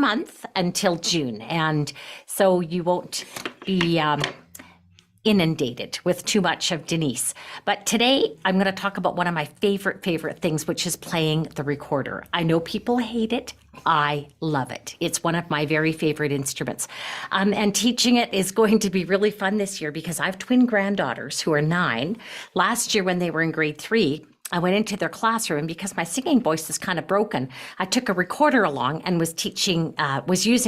month until June. And so you won't be inundated with too much of Denise. But today I'm going to talk about one of my favorite things, which is playing the recorder. I know people hate it. I love it. It's one of my very favorite instruments. And teaching it is going to be really fun this year because I have twin granddaughters who are 9. Last year when they were in grade 3, I went into their classroom, and because my singing voice is kind of broken, I took a recorder along and was using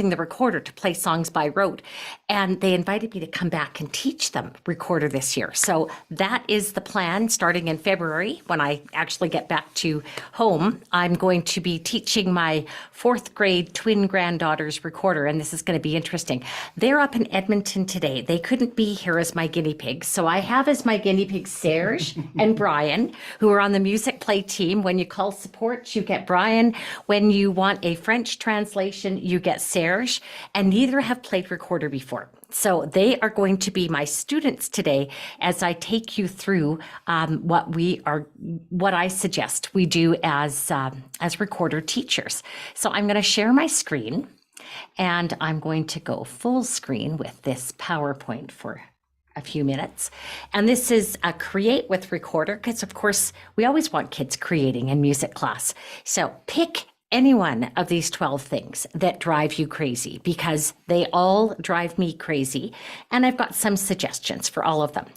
the recorder to play songs by rote. And they invited me to come back and teach them recorder this year. So that is the plan starting in February when I actually get back to home. I'm going to be teaching my 4th grade twin granddaughters recorder, and this is going to be interesting. They're up in Edmonton today. They couldn't be here as my guinea pigs. So I have as my guinea pigs Serge and Brian, who are on the Musicplay team. When you call support, you get Brian. When you want a French translation, you get Serge, and neither have played recorder before. So they are going to be my students today as I take you through what I suggest we do as recorder teachers. So I'm going to share my screen, and I'm going to go full screen with this PowerPoint for a few minutes. And this is a create with recorder, because of course we always want kids creating in music class. So pick any one of these 12 things that drive you crazy, because they all drive me crazy. And I've got some suggestions for all of them.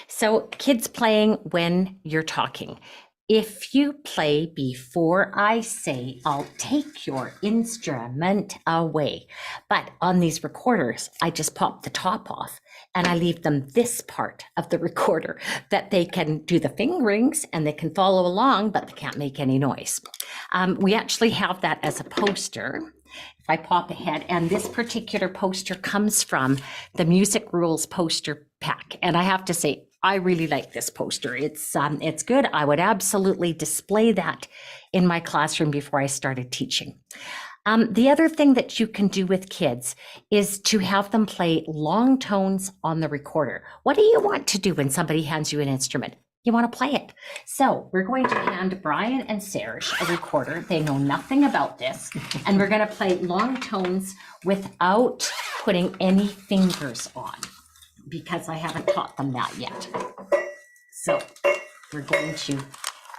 So kids playing when you're talking. If you play before I say, I'll take your instrument away. But on these recorders, I just pop the top off and I leave them this part of the recorder that they can do the fingerings and they can follow along, but they can't make any noise. We actually have that as a poster. If I pop ahead, and this particular poster comes from the Music Rules poster pack. And I have to say, I really like this poster. It's good. I would absolutely display that in my classroom before I started teaching. The other thing that you can do with kids is to have them play long tones on the recorder. What do you want to do when somebody hands you an instrument? You want to play it. So we're going to hand Brian and Serge a recorder. They know nothing about this. And we're going to play long tones without putting any fingers on, because I haven't taught them that yet. So we're going to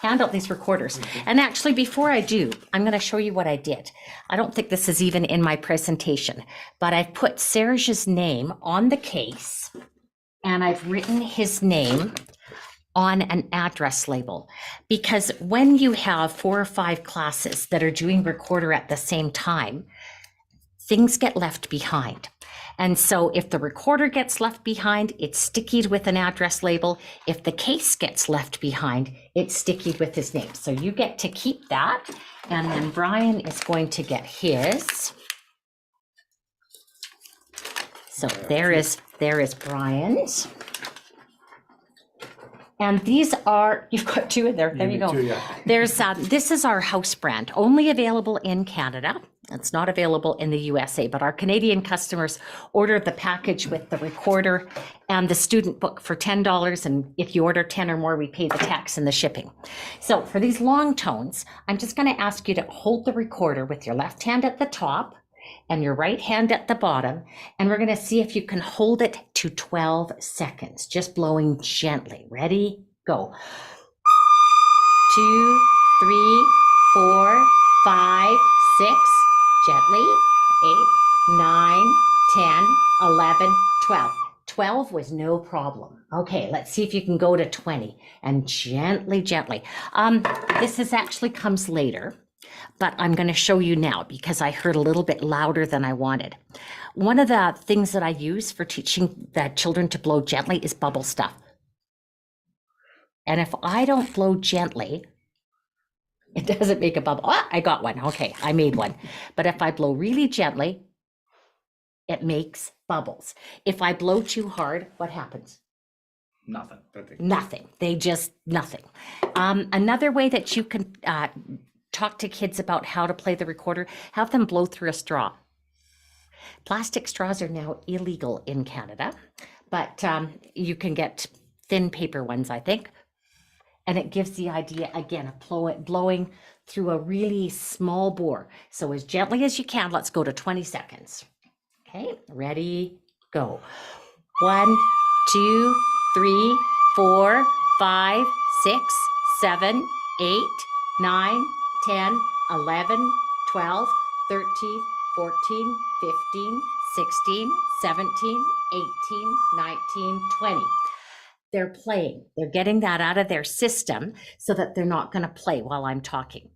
hand out these recorders. And actually, before I do, I'm going to show you what I did. I don't think this is even in my presentation, but I've put Serge's name on the case, and I've written his name on an address label, because when you have 4 or 5 classes that are doing recorder at the same time, things get left behind. And so if the recorder gets left behind, it's stickied with an address label. If the case gets left behind, it's stickied with his name. So you get to keep that. And then Brian is going to get his. So there is Brian's. And these are, you've got 2 in there. There you go. 2, yeah. There's this is our house brand, only available in Canada. It's not available in the USA, but our Canadian customers order the package with the recorder and the student book for $10. And if you order 10 or more, we pay the tax and the shipping. So for these long tones, I'm just going to ask you to hold the recorder with your left hand at the top and your right hand at the bottom. And we're going to see if you can hold it to 12 seconds, just blowing gently. Ready? Go. 2, 3, 4, 5, 6. Gently, 8, 9, 10, 11, 12. 12 was no problem. Okay, let's see if you can go to 20 and gently. This actually comes later, but I'm going to show you now because I heard a little bit louder than I wanted. One of the things that I use for teaching the children to blow gently is bubble stuff. And if I don't blow gently, it doesn't make a bubble. Oh, I got one. Okay, I made one. But if I blow really gently, it makes bubbles. If I blow too hard, what happens? Nothing. Nothing. Nothing. Another way that you can talk to kids about how to play the recorder, have them blow through a straw. Plastic straws are now illegal in Canada, but you can get thin paper ones, I think. And it gives the idea, again, of blowing through a really small bore. So as gently as you can, let's go to 20 seconds. Okay, ready, go. 1, 2, 3, 4, 5, 6, 7, 8, 9, 10, 11, 12, 13, 14, 15, 16, 17, 18, 19, 20. They're playing. They're getting that out of their system so that they're not going to play while I'm talking.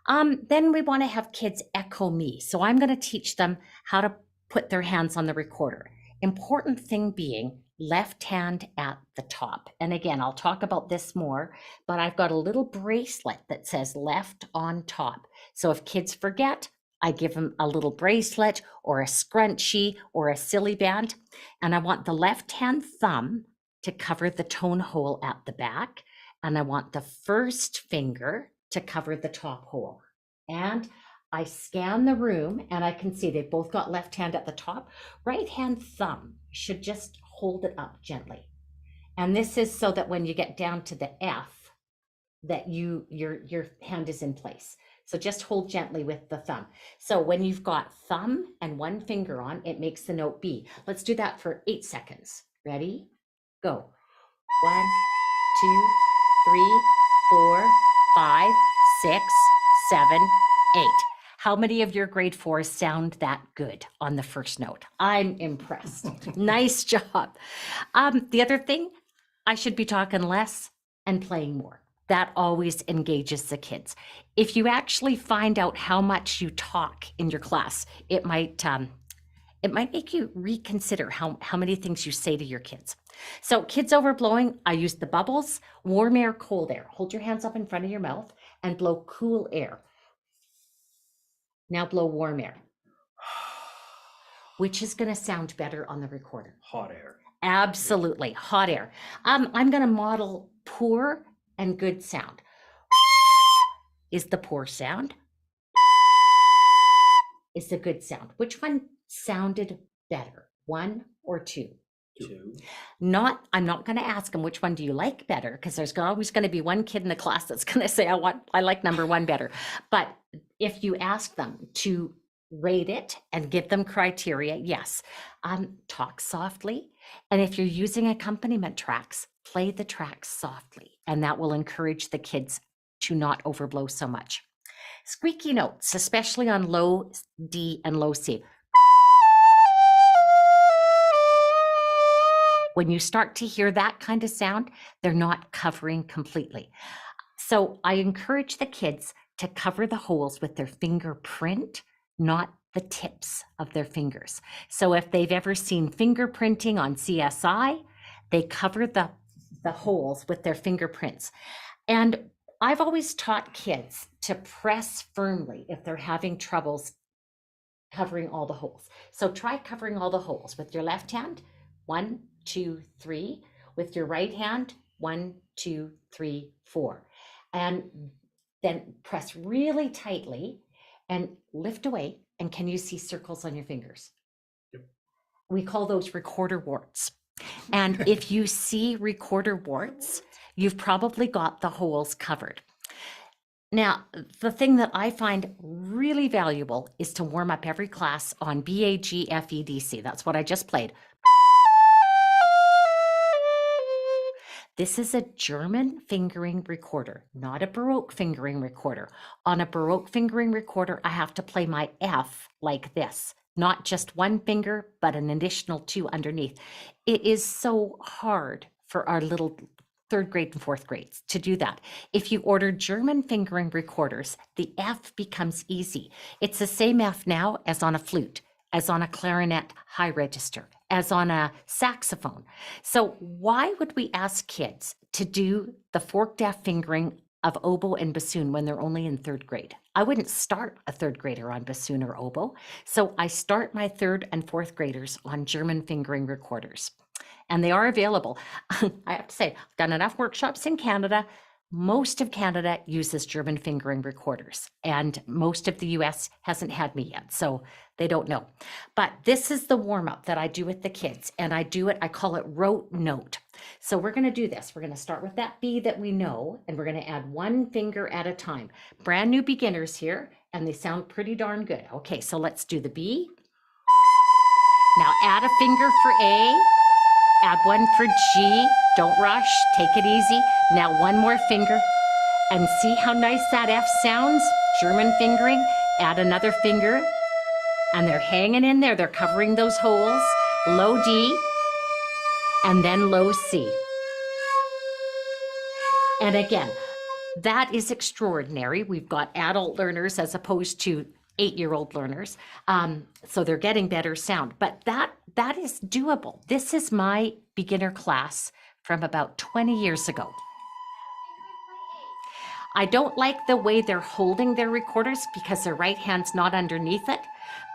Then we want to have kids echo me. So I'm going to teach them how to put their hands on the recorder. Important thing being left hand at the top. And again, I'll talk about this more, but I've got a little bracelet that says left on top. So if kids forget, I give them a little bracelet or a scrunchie or a silly band. And I want the left hand thumb to cover the tone hole at the back. And I want the first finger to cover the top hole. And I scan the room and I can see they've both got left hand at the top. Right hand thumb should just hold it up gently. And this is so that when you get down to the F, that your hand is in place. So just hold gently with the thumb. So when you've got thumb and one finger on, it makes the note B. Let's do that for 8 seconds. Ready? Go. 1, 2, 3, 4, 5, 6, 7, 8. How many of your grade 4s sound that good on the first note? I'm impressed. Nice job. The other thing, I should be talking less and playing more. That always engages the kids. If you actually find out how much you talk in your class, it might make you reconsider how many things you say to your kids. So kids overblowing, I use the bubbles, warm air, cold air. Hold your hands up in front of your mouth and blow cool air. Now blow warm air. Which is going to sound better on the recorder? Hot air. Absolutely, hot air. I'm going to model poor and good sound. Is the poor sound? Is the good sound? Which one sounded better, 1 or 2? 2. I'm not going to ask them which one do you like better, because there's always going to be one kid in the class that's going to say I like number 1 better. But if you ask them to rate it and give them criteria, yes, talk softly. And if you're using accompaniment tracks, play the tracks softly, and that will encourage the kids to not overblow so much. Squeaky notes, especially on low D and low C. When you start to hear that kind of sound, they're not covering completely. So I encourage the kids to cover the holes with their fingerprint, not the tips of their fingers. So if they've ever seen fingerprinting on CSI, they cover the holes with their fingerprints. And I've always taught kids to press firmly if they're having troubles covering all the holes. So try covering all the holes with your left hand, 1, 2, 3. With your right hand, 1, 2, 3, 4. And then press really tightly and lift away. And can you see circles on your fingers? Yep. We call those recorder warts. And if you see recorder warts, you've probably got the holes covered. Now, the thing that I find really valuable is to warm up every class on BAGFEDC. That's what I just played. This is a German fingering recorder, not a Baroque fingering recorder. On a Baroque fingering recorder, I have to play my F like this, not just one finger, but an additional 2 underneath. It is so hard for our little 3rd grade and 4th grades to do that. If you order German fingering recorders, the F becomes easy. It's the same F now as on a flute, as on a clarinet high register, as on a saxophone. So why would we ask kids to do the forked F fingering of oboe and bassoon when they're only in 3rd grade? I wouldn't start a 3rd grader on bassoon or oboe. So I start my 3rd and 4th graders on German fingering recorders. And they are available. I have to say, I've done enough workshops in Canada. Most of Canada uses German fingering recorders, and most of the US hasn't had me yet, so they don't know. But this is the warm-up that I do with the kids, and I call it rote note. So we're going to do this. We're going to start with that B that we know, and we're going to add one finger at a time. Brand new beginners here, and they sound pretty darn good. Okay, so let's do the B. Now add a finger for A, add one for G. Don't rush, take it easy. Now one more finger, and see how nice that F sounds? German fingering, add another finger, and they're hanging in there. They're covering those holes. Low D, and then low C. And again, that is extraordinary. We've got adult learners as opposed to 8-year-old learners. So they're getting better sound, but that is doable. This is my beginner class from about 20 years ago. I don't like the way they're holding their recorders because their right hand's not underneath it,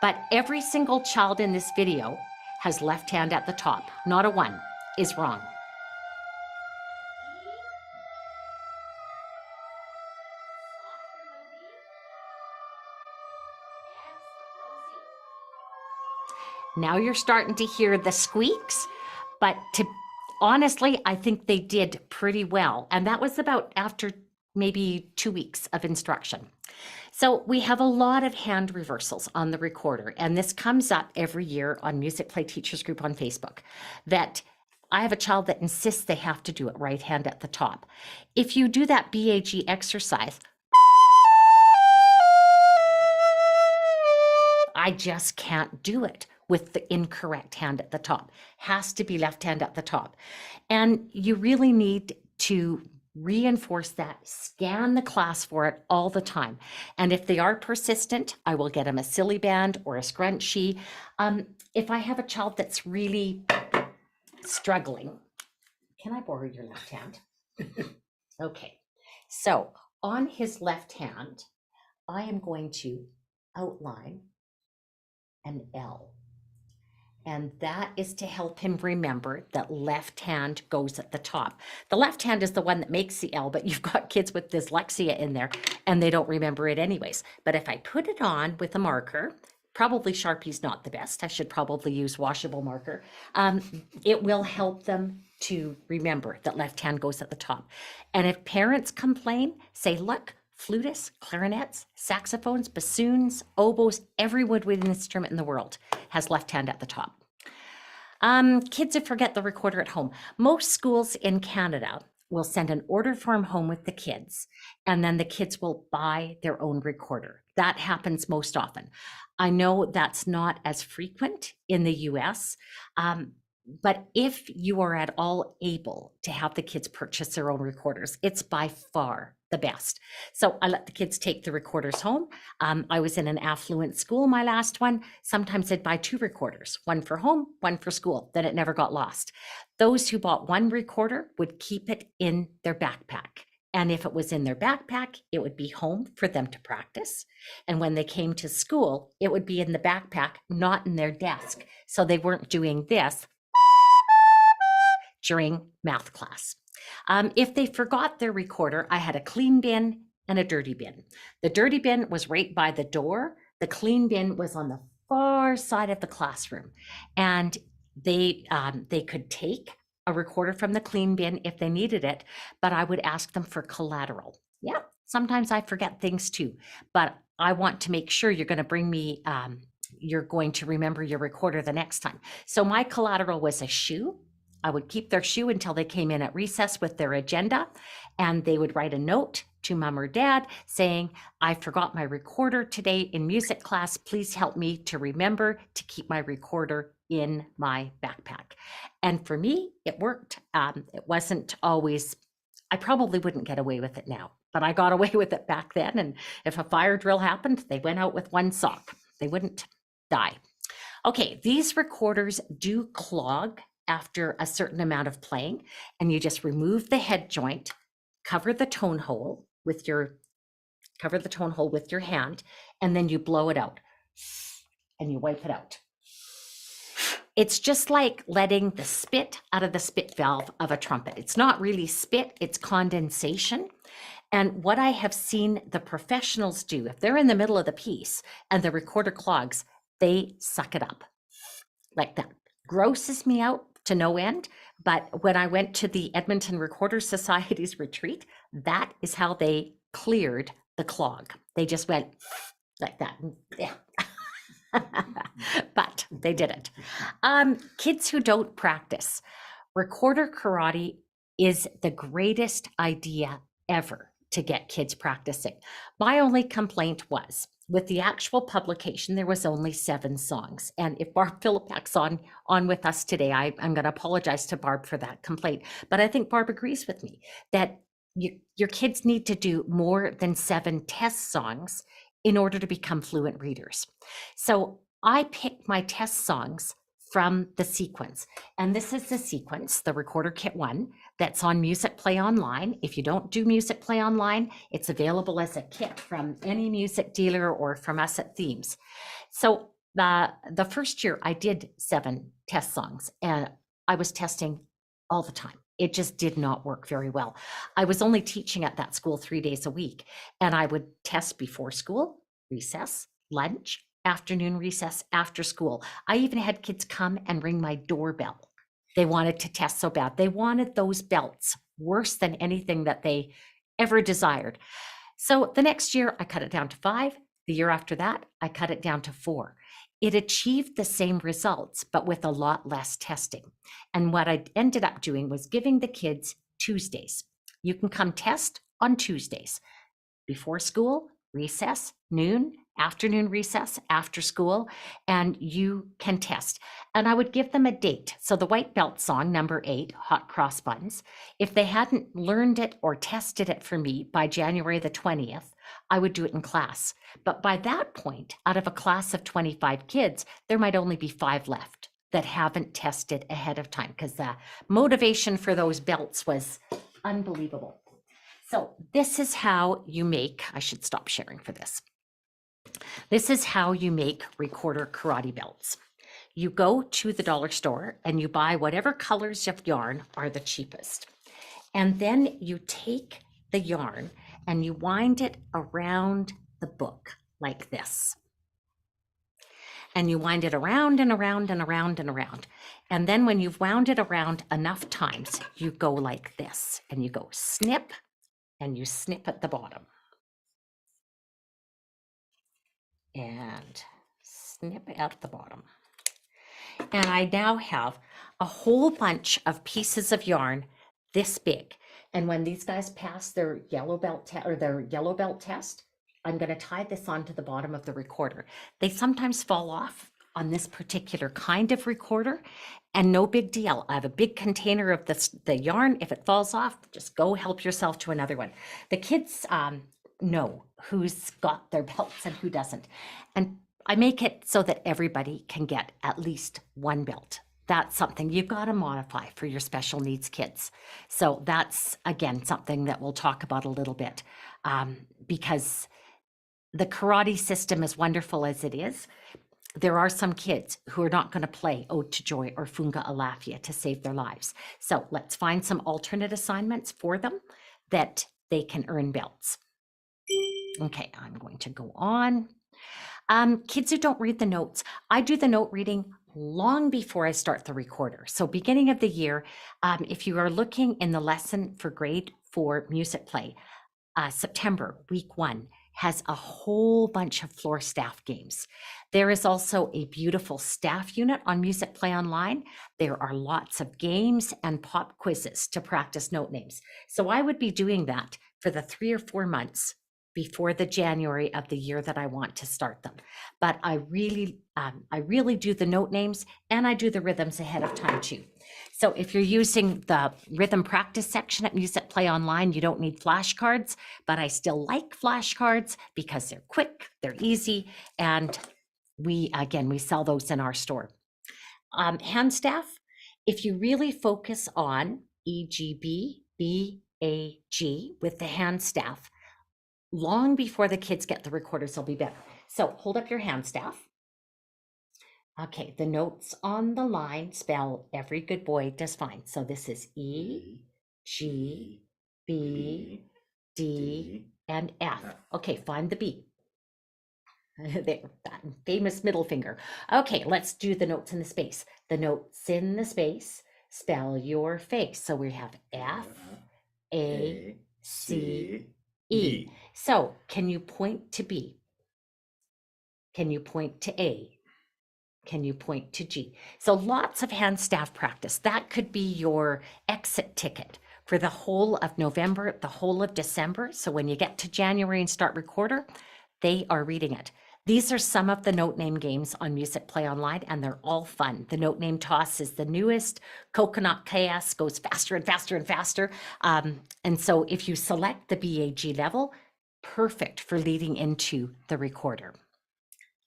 but every single child in this video has left hand at the top. Not a one is wrong. Now you're starting to hear the squeaks, but honestly, I think they did pretty well. And that was about after maybe 2 weeks of instruction. So we have a lot of hand reversals on the recorder, and this comes up every year on Musicplay Teachers Group on Facebook, that I have a child that insists they have to do it right hand at the top. If you do that BAG exercise, I just can't do it with the incorrect hand at the top. Has to be left hand at the top. And you really need to reinforce that, scan the class for it all the time. And if they are persistent, I will get them a silly band or a scrunchie. If I have a child that's really struggling, can I borrow your left hand? Okay, so on his left hand, I am going to outline an L. And that is to help him remember that left hand goes at the top. The left hand is the one that makes the L, but you've got kids with dyslexia in there and they don't remember it anyways. But if I put it on with a marker, probably Sharpie's not the best. I should probably use washable marker. It will help them to remember that left hand goes at the top. And if parents complain, say, look, flutists, clarinets, saxophones, bassoons, oboes, every woodwind instrument in the world has left hand at the top. Kids who forget the recorder at home. Most schools in Canada will send an order form home with the kids, and then the kids will buy their own recorder. That happens most often. I know that's not as frequent in the US, but if you are at all able to have the kids purchase their own recorders, it's by far the best. So I let the kids take the recorders home. I was in an affluent school, my last one. Sometimes they'd buy 2 recorders, one for home, one for school. Then it never got lost. Those who bought one recorder would keep it in their backpack. And if it was in their backpack, it would be home for them to practice. And when they came to school, it would be in the backpack, not in their desk. So they weren't doing this during math class. If they forgot their recorder, I had a clean bin and a dirty bin. The dirty bin was right by the door. The clean bin was on the far side of the classroom. And they could take a recorder from the clean bin if they needed it, but I would ask them for collateral. Yeah, sometimes I forget things too, but I want to make sure you're going to bring me, you're going to remember your recorder the next time. So my collateral was a shoe. I would keep their shoe until they came in at recess with their agenda, and they would write a note to mom or dad saying, I forgot my recorder today in music class. Please help me to remember to keep my recorder in my backpack. And for me, it worked. It wasn't always, I probably wouldn't get away with it now, but I got away with it back then. And if a fire drill happened, they went out with one sock. They wouldn't die. Okay, these recorders do clog after a certain amount of playing, and you just remove the head joint, cover the tone hole with your hand, and then you blow it out and you wipe it out. It's just like letting the spit out of the spit valve of a trumpet. It's not really spit, it's condensation. And what I have seen the professionals do, if they're in the middle of the piece and the recorder clogs, they suck it up like that. Grosses me out to no end, But when I went to the Edmonton Recorder Society's retreat, that is how they cleared the clog. They just went like that. Yeah. But they did it. Kids who don't practice. Recorder karate is the greatest idea ever to get kids practicing. My only complaint was with the actual publication, there was only 7 songs. And if Barb Philippak's on with us today, I'm going to apologize to Barb for that complaint. But I think Barb agrees with me that your kids need to do more than 7 test songs in order to become fluent readers. So I picked my test songs from the sequence. And this is the sequence, the Recorder Kit 1, that's on Musicplay Online. If you don't do Musicplay Online, it's available as a kit from any music dealer or from us at Themes. So the first year I did 7 test songs and I was testing all the time. It just did not work very well. I was only teaching at that school 3 days a week, and I would test before school, recess, lunch, afternoon recess, after school. I even had kids come and ring my doorbell. They wanted to test so bad. They wanted those belts worse than anything that they ever desired. So the next year I cut it down to 5. The year after that, I cut it down to 4. It achieved the same results, but with a lot less testing. And what I ended up doing was giving the kids Tuesdays. You can come test on Tuesdays before school, recess, noon, afternoon recess, after school, and you can test. And I would give them a date. So the white belt song, number 8, Hot Cross Buns, if they hadn't learned it or tested it for me by January the 20th, I would do it in class. But by that point, out of a class of 25 kids, there might only be 5 left that haven't tested ahead of time because the motivation for those belts was unbelievable. So this is how you make, I should stop sharing for this. This is how you make Recorder karate belts. You go to the dollar store and you buy whatever colors of yarn are the cheapest. And then you take the yarn and you wind it around the book like this. And you wind it around and around and around and around. And then when you've wound it around enough times, you go like this and you go snip and you snip at the bottom. And snip at the bottom. And I now have a whole bunch of pieces of yarn this big. And when these guys pass their yellow belt test, I'm going to tie this onto the bottom of the recorder. They sometimes fall off on this particular kind of recorder, and no big deal. I have a big container of the yarn. If it falls off, just go help yourself to another one. The kids know who's got their belts and who doesn't. And I make it so that everybody can get at least one belt. That's something you've got to modify for your special needs kids. So that's, again, something that we'll talk about a little bit because the karate system, as wonderful as it is, there are some kids who are not going to play Ode to Joy or Funga Alafia to save their lives. So let's find some alternate assignments for them that they can earn belts. Okay, I'm going to go on. Kids who don't read the notes, I do the note reading long before I start the recorder. So beginning of the year, if you are looking in the lesson for grade 4 Musicplay, September, week 1, has a whole bunch of floor staff games. There is also a beautiful staff unit on Musicplay Online. There are lots of games and pop quizzes to practice note names. So I would be doing that for the 3 or 4 months before the January of the year that I want to start them. But I really do the note names and I do the rhythms ahead of time too. So if you're using the rhythm practice section at Musicplay Online, you don't need flashcards, but I still like flashcards because they're quick, they're easy, and we sell those in our store. Hand staff, if you really focus on EGB, BAG with the hand staff, long before the kids get the recorders, they'll be better. So hold up your hand staff. Okay, the notes on the line spell every good boy does fine. So this is E, G, B, D, and F. Okay, find the B. There, that famous middle finger. Okay, let's do the notes in the space. The notes in the space Spell your face. So we have F, A, C, E. So can you point to B? Can you point to A? Can you point to G? So lots of hand staff practice. That could be your exit ticket for the whole of November, the whole of December. So when you get to January and start recorder, they are reading it. These are some of the note name games on Musicplay Online, and they're all fun. The note name toss is the newest. Coconut Chaos goes faster and faster and faster. And so if you select the BAG level, perfect for leading into the recorder.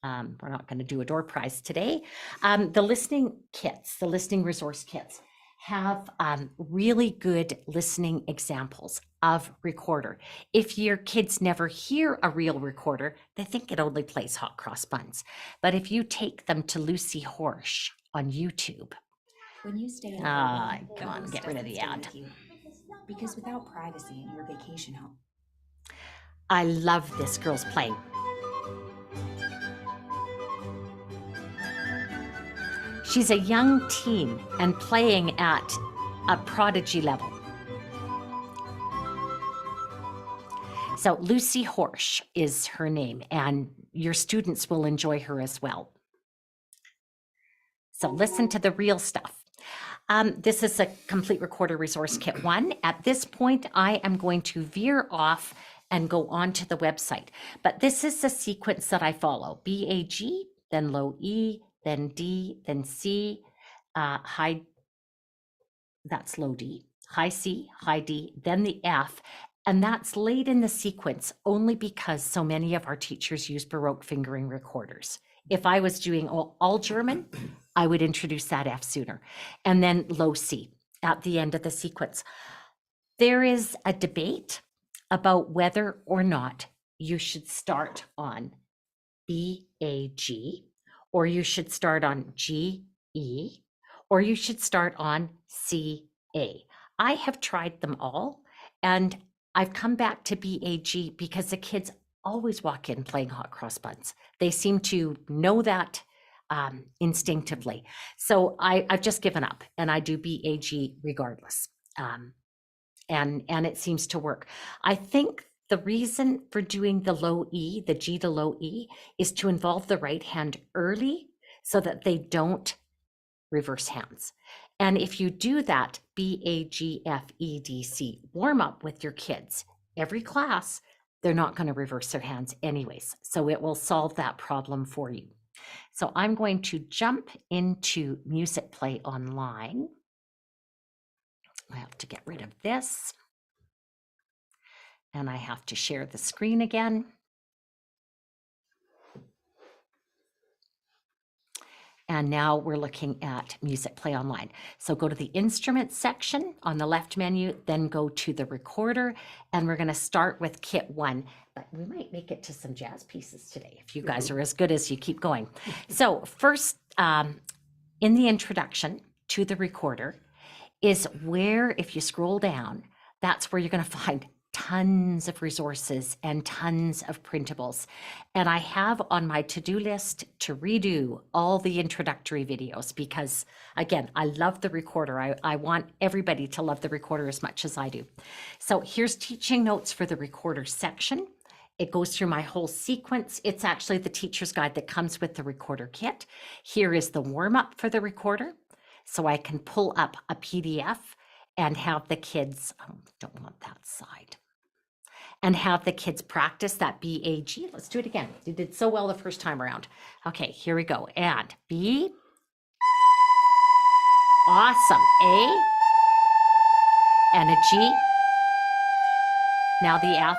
We're not going to do a door prize today. The listening kits, the listening resource kits, have really good listening examples of recorder. If your kids never hear a real recorder, they think it only plays hot cross buns. But if you take them to Lucy Horsch on YouTube, when you stay in come on, get rid of the ad. Because without privacy in your vacation home. I love this girl's playing. She's a young teen and playing at a prodigy level. So Lucy Horsch is her name, and your students will enjoy her as well. So listen to the real stuff. This is a complete recorder resource kit 1. At this point, I am going to veer off and go on to the website. But this is the sequence that I follow. B-A-G, then low E, then D, then C, high, that's low D, high C, high D, then the F. And that's late in the sequence only because so many of our teachers use Baroque fingering recorders. If I was doing all German, I would introduce that F sooner. And then low C at the end of the sequence. There is a debate about whether or not you should start on B-A-G, or you should start on G-E, or you should start on C-A. I have tried them all, and I've come back to B-A-G because the kids always walk in playing hot cross buns. They seem to know that instinctively. So I've just given up, and I do B-A-G regardless. And it seems to work. I think the reason for doing the low E, the G to low E, is to involve the right hand early so that they don't reverse hands. And if you do that B-A-G-F-E-D-C warm up with your kids every class, they're not going to reverse their hands anyways. So it will solve that problem for you. So I'm going to jump into Musicplay Online. I have to get rid of this. And I have to share the screen again. And now we're looking at Musicplay Online. So go to the instruments section on the left menu, then go to the recorder, and we're going to start with kit 1. But we might make it to some jazz pieces today if you guys are as good as you keep going. So first, in the introduction to the recorder is where, if you scroll down, that's where you're going to find tons of resources and tons of printables. And I have on my to-do list to redo all the introductory videos because, again, I love the recorder. I want everybody to love the recorder as much as I do. So here's teaching notes for the recorder section. It goes through my whole sequence. It's actually the teacher's guide that comes with the recorder kit. Here is the warm-up for the recorder. So I can pull up a PDF and have the kids, don't want that side, and have the kids practice that B-A-G. Let's do it again. You did so well the first time around. Okay, here we go. And B. Awesome. A. And a G. Now the F.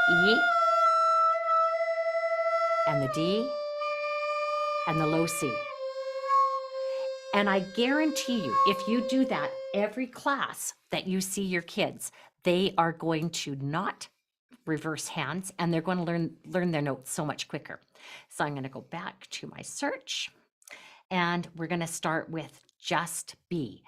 E. And the D. And the low C. And I guarantee you, if you do that every class that you see your kids, they are going to not reverse hands and they're going to learn their notes so much quicker. So I'm going to go back to my search and we're going to start with just B.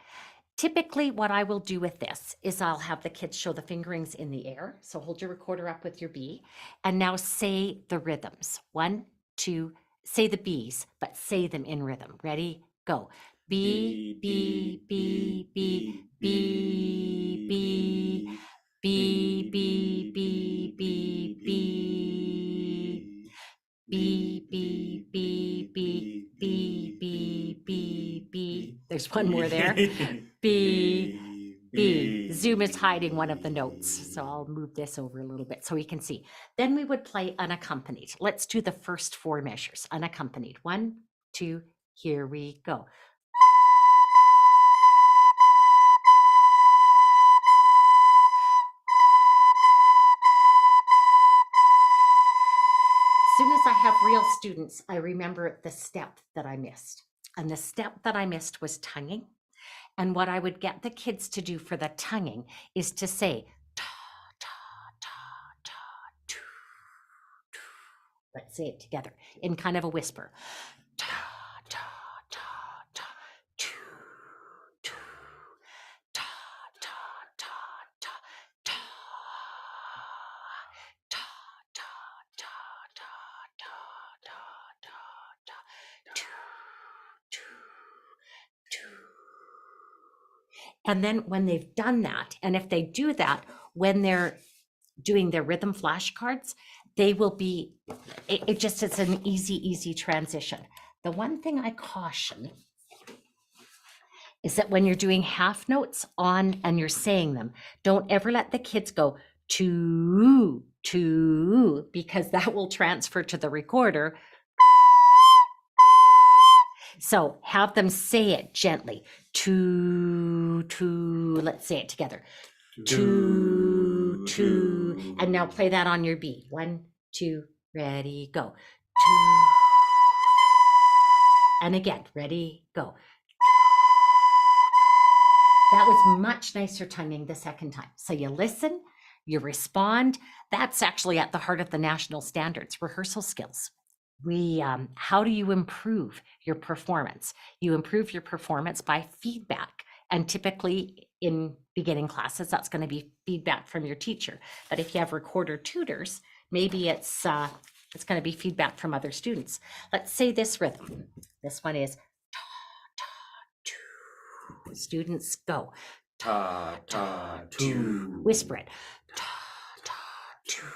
Typically what I will do with this is I'll have the kids show the fingerings in the air. So hold your recorder up with your B and now say the rhythms. 1, 2, say the B's, but say them in rhythm. Ready? Go. B, B, B, B, B, B, B, B, B, B, B, B, B, B, B, B, B, B, B. There's one more there. B, B. Zoom is hiding one of the notes, so I'll move this over a little bit so we can see. Then we would play unaccompanied. Let's do the first 4 measures, unaccompanied. 1, 2, here we go. As soon as I have real students, I remember the step that I missed. And the step that I missed was tonguing. And what I would get the kids to do for the tonguing is to say, ta, ta, ta, ta, too, too. Let's say it together in kind of a whisper. Ta, ta, ta, ta, too, too. Ta, ta, ta, ta, ta. Ta, ta, ta, ta, ta, ta, ta, ta. Too, too, too. And then when they've done that, and if they do that when they're doing their rhythm flashcards, they will be, it just is an easy transition. The one thing I caution is that when you're doing half notes on and you're saying them, don't ever let the kids go to, because that will transfer to the recorder. So have them say it gently. To, let's say it together. To, and now play that on your B. 1, 2, ready, go. To, and again, ready, go. That was much nicer tonguing the second time. So you listen, you respond. That's actually at the heart of the national standards, rehearsal skills. How do you improve your performance? You improve your performance by feedback. And typically in beginning classes, that's going to be feedback from your teacher. But if you have recorder tutors, maybe it's going to be feedback from other students. Let's say this rhythm. This one is ta, ta, too. Students go. Ta, ta, too. Whisper it. Ta, ta, too.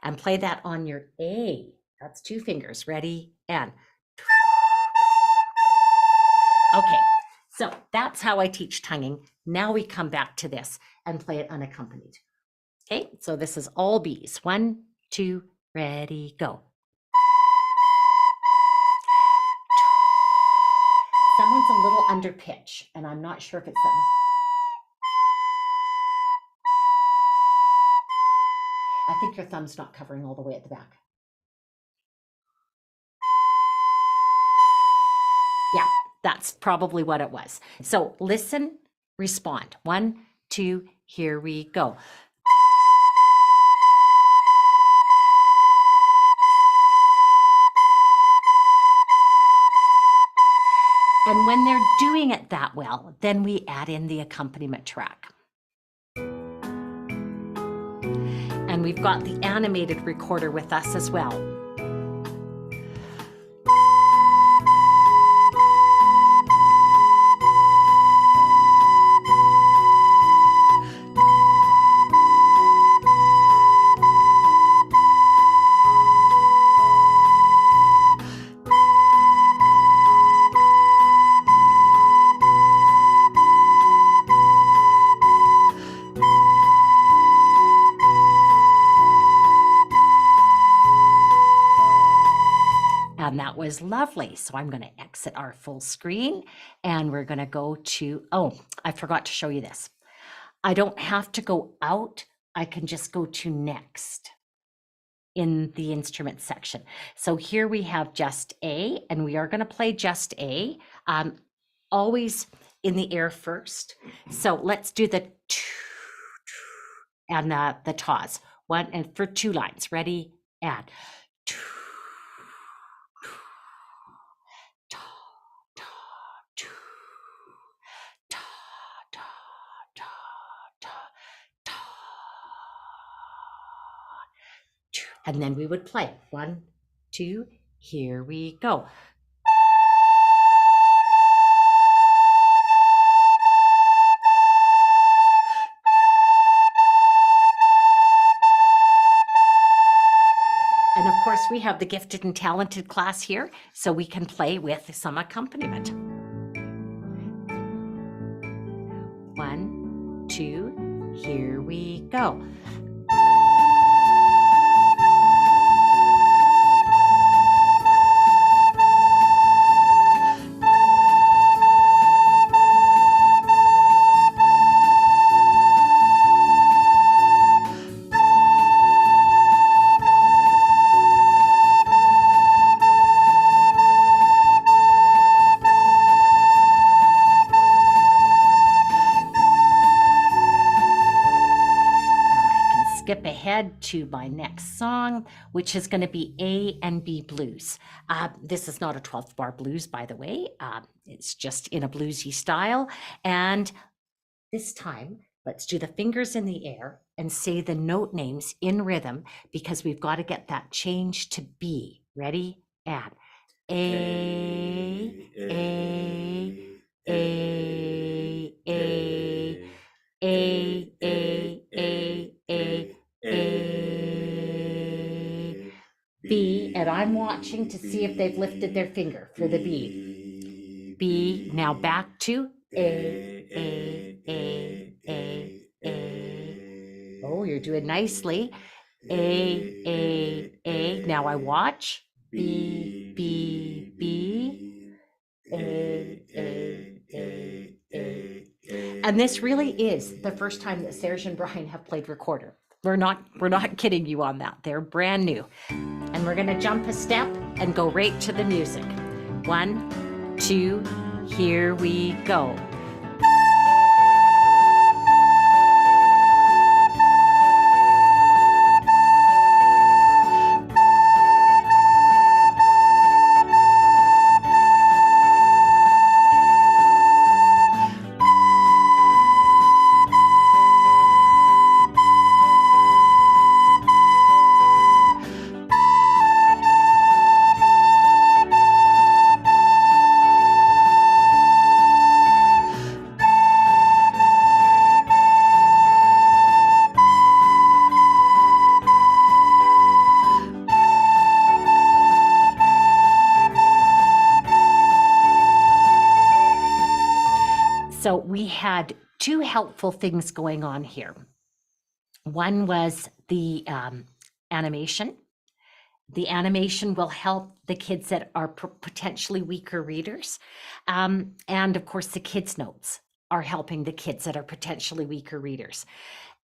And play that on your A. That's 2 fingers. Ready? And. Okay, so that's how I teach tonguing. Now we come back to this and play it unaccompanied. Okay, so this is all B's. 1, 2, ready, go. Someone's a little under pitch, and I'm not sure if it's something. I think your thumb's not covering all the way at the back. Yeah, that's probably what it was. So listen, respond. 1, 2, here we go. And when they're doing it that well, then we add in the accompaniment track. And we've got the animated recorder with us as well. And that was lovely. So I'm going to exit our full screen and we're going to go to, oh, I forgot to show you this. I don't have to go out. I can just go to next in the instrument section. So here we have just A, and we are going to play just A, always in the air first. So let's do the and the tas. 1 and for 2 lines. Ready? And and then we would play 1, 2, here we go. course, we have the gifted and talented class here, so we can play with some accompaniment. 1, 2, here we go. Skip ahead to my next song, which is going to be A and B blues. This is not a 12th bar blues, by the way. It's just in a bluesy style. And this time, let's do the fingers in the air and say the note names in rhythm, because we've got to get that change to B. Ready? And A, A, A, A, A, A, B, and I'm watching to see if they've lifted their finger for the B. B, now back to A. Oh, you're doing nicely. A. Now I watch. B, B, B. A. And this really is the first time that Serge and Brian have played recorder. We're not kidding you on that. They're brand new. And we're gonna jump a step and go right to the music. 1, 2, here we go. So we had two helpful things going on here. One was the animation. The animation will help the kids that are potentially weaker readers. And of course, the kids' notes are helping the kids that are potentially weaker readers.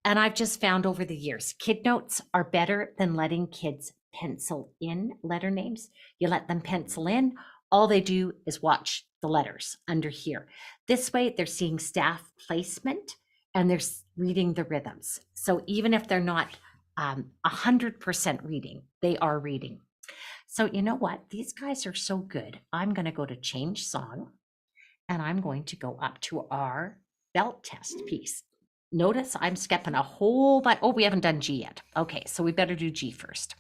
And I've just found over the years, kid notes are better than letting kids pencil in letter names. You let them pencil in, all they do is watch the letters under here. This way, they're seeing staff placement and they're reading the rhythms. So even if they're not 100% reading, they are reading. So you know what? These guys are so good. I'm going to go to change song and I'm going to go up to our belt test piece. Notice I'm skipping a whole bunch. Oh, we haven't done G yet. Okay, so we better do G first.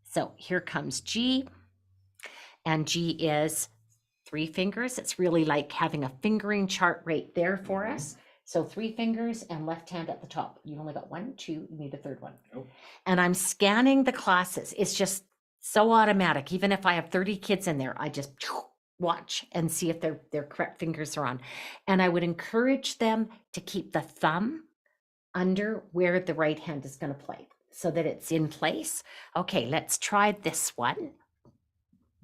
So here comes G. And G is 3 fingers. It's really like having a fingering chart right there for us. So 3 fingers and left hand at the top. You've only got 1, 2, you need a third one. Oh. And I'm scanning the classes. It's just so automatic. Even if I have 30 kids in there, I just watch and see if their correct fingers are on. And I would encourage them to keep the thumb under where the right hand is going to play so that it's in place. Okay, let's try this one.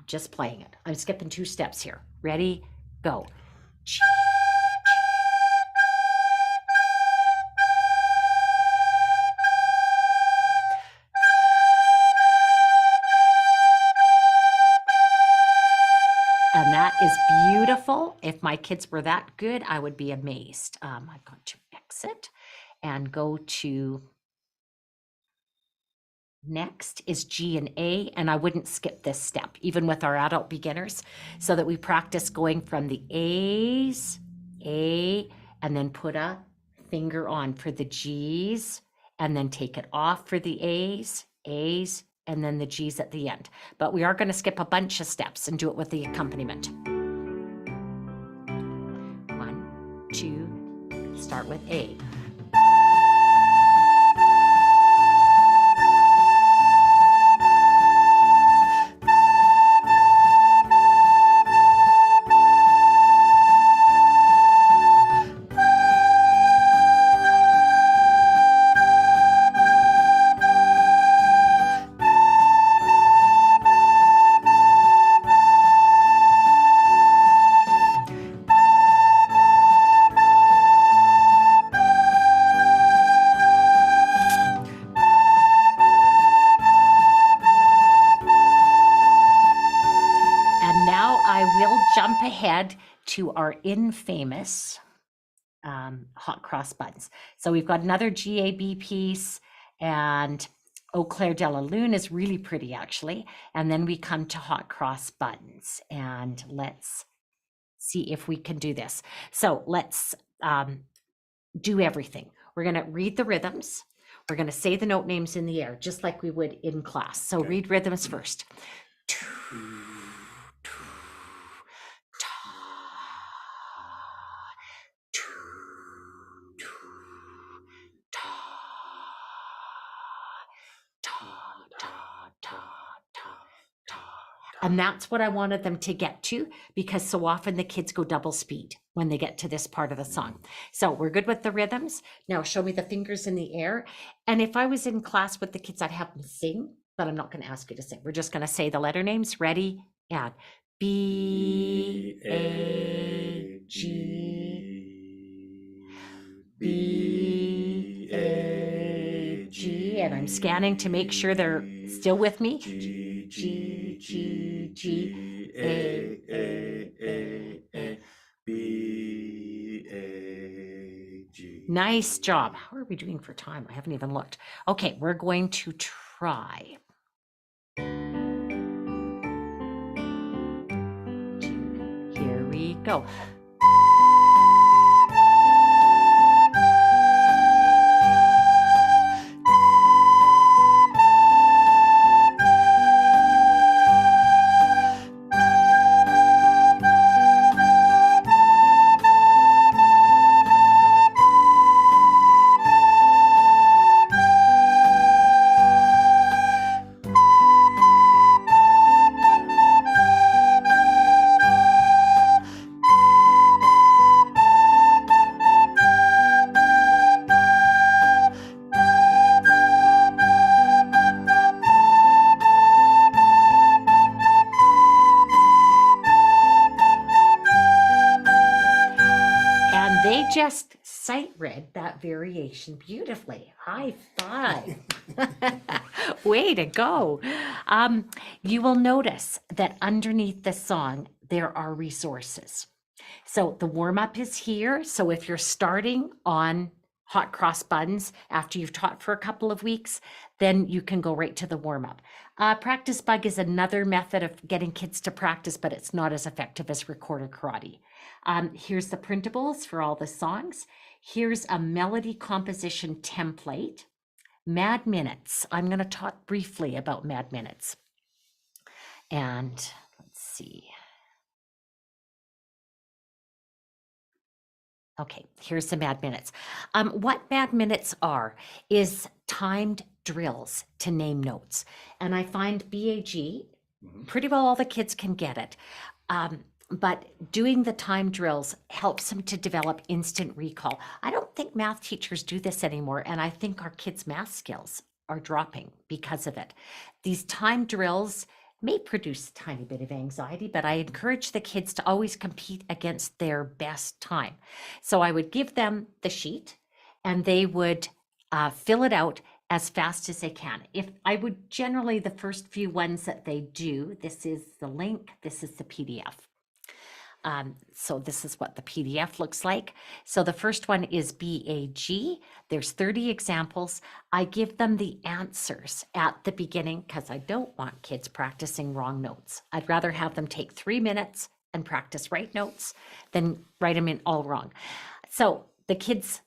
Just playing it. I'm skipping 2 steps here. Ready, go. And that is beautiful. If my kids were that good, I would be amazed. I've got to exit and go to next is G and A, and I wouldn't skip this step, even with our adult beginners, so that we practice going from the A's, A, and then put a finger on for the G's, and then take it off for the A's, and then the G's at the end. But we are going to skip a bunch of steps and do it with the accompaniment. 1, 2, start with A. we'll jump ahead to our infamous hot cross buns. So we've got another GAB piece, and Eau Claire de la Lune is really pretty actually. And then we come to hot cross buns, and let's see if we can do this. So let's do everything. We're going to read the rhythms. We're going to say the note names in the air, just like we would in class. So read rhythms first. And that's what I wanted them to get to, because so often the kids go double speed when they get to this part of the song. So we're good with the rhythms. Now show me the fingers in the air. And if I was in class with the kids, I'd have them sing, but I'm not going to ask you to sing. We're just going to say the letter names. Ready? And B, A, G, B, A, G. And I'm scanning to make sure they're still with me. G, G, G, A, B, A, G. Nice job. How are we doing for time? I haven't even looked. Okay, we're going to try. Here we go. Just sight read that variation beautifully. High five. Way to go. You will notice that underneath the song, there are resources. So the warm-up is here. So if you're starting on hot cross buns after you've taught for a couple of weeks, then you can go right to the warm-up. Practice bug is another method of getting kids to practice, but it's not as effective as recorder karate. Here's the printables for all the songs. Here's a melody composition template. Mad Minutes. I'm going to talk briefly about Mad Minutes. And let's see. Okay, here's the Mad Minutes. What Mad Minutes are is timed drills to name notes. And I find BAG, pretty well all the kids can get it. But doing the time drills helps them to develop instant recall. I don't think math teachers do this anymore, and I think our kids' math skills are dropping because of it. These time drills may produce a tiny bit of anxiety, but I encourage the kids to always compete against their best time. So I would give them the sheet, and they would fill it out as fast as they can. If I would generally, the first few ones that they do, this is the link, this is the PDF. So this is what the PDF looks like. So the first one is BAG. There's 30 examples. I give them the answers at the beginning because I don't want kids practicing wrong notes. I'd rather have them take 3 minutes and practice right notes than write them in all wrong. So the kids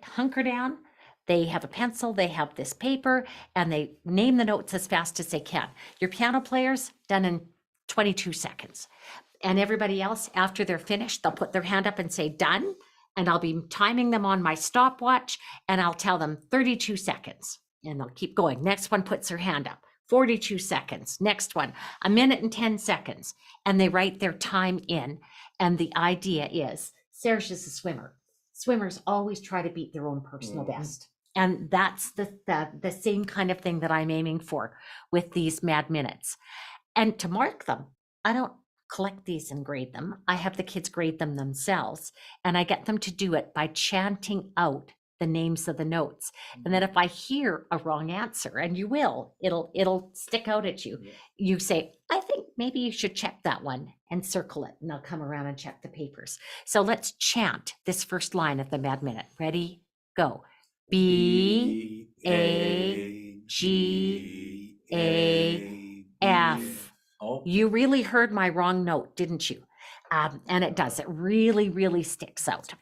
hunker down. They have a pencil, they have this paper, and they name the notes as fast as they can. Your piano players, done in 22 seconds. And everybody else, after they're finished, they'll put their hand up and say done, and I'll be timing them on my stopwatch, and I'll tell them 32 seconds, and they'll keep going. Next one puts their hand up, 42 seconds. Next one, 1 minute and 10 seconds, and they write their time in. And the idea is, Serge is a swimmer. Swimmers always try to beat their own personal best. And that's the same kind of thing that I'm aiming for with these Mad Minutes. And to mark them, I don't collect these and grade them. I have the kids grade them themselves, and I get them to do it by chanting out the names of the notes. And then if I hear a wrong answer, and you will, it'll stick out at you. You say, I think maybe you should check that one. and circle it, and I'll come around and check the papers. So let's chant this first line of the Mad Minute. Ready? Go. B, A, G, A, F. Oh, You really heard my wrong note, didn't you? And it does. It really, really sticks out.